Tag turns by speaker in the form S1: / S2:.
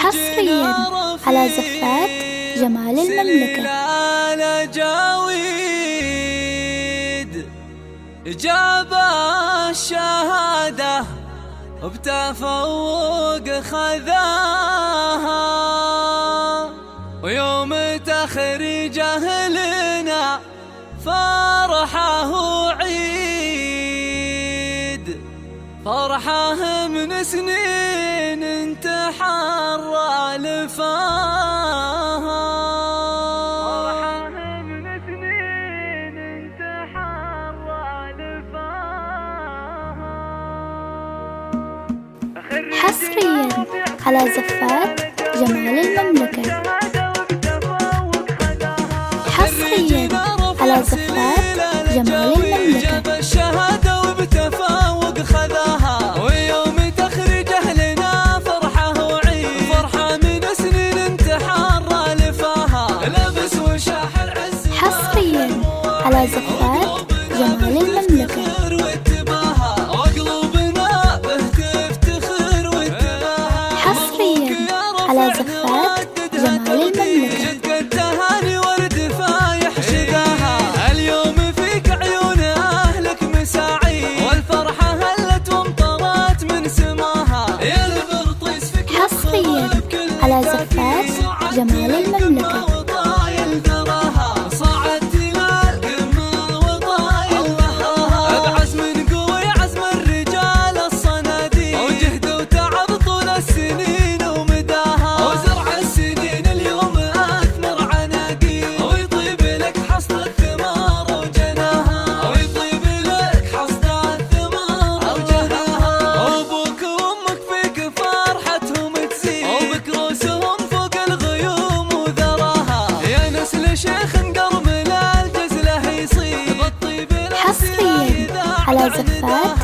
S1: حصريا على زفات جمال المملكة.
S2: جاب الشهادة بتفوق خذاها، ويوم تخريجه لنا فرحه عيد، فرحه من سنين انتحر لفاها، فرحه من سنين انتحر لفاها.
S1: حصريا على زفات جمال المملكة. حصريا على زفات جمال المملكة.
S2: الشهادة وبتفوق خذاها، ويوم تخرجه لنا فرحه وعيد، فرحة من سنين انتحر لفاها، لبس وشاح العز.
S1: حصريا على زفات جمال المملكة. حصريا على زفات جمال المملكة.
S2: اليوم فيك عيون أهلك مساعي، والفرحة هلت وامطرت من سماها، يا البرطيس فيك.
S1: حصريا على زفات جمال المملكة.
S2: صعدت للقمة وطايل بهاها، بعزم قوي عزم الرجال الصناديق، وجهد وتعب طول السنين ومداها، وزرع السنين اليوم أثمر عناقيل، ويطيب لك حصد الثمار وجناها، ويطيب لك حصد الثمار وجناها. وابوك وامك فيك فرحتهم تزيد، وبك رؤوسهم فوق الغيوم وذراها، يا نسل شيخ قرم الجزله يصيب الطيب.
S1: حصريا على زفات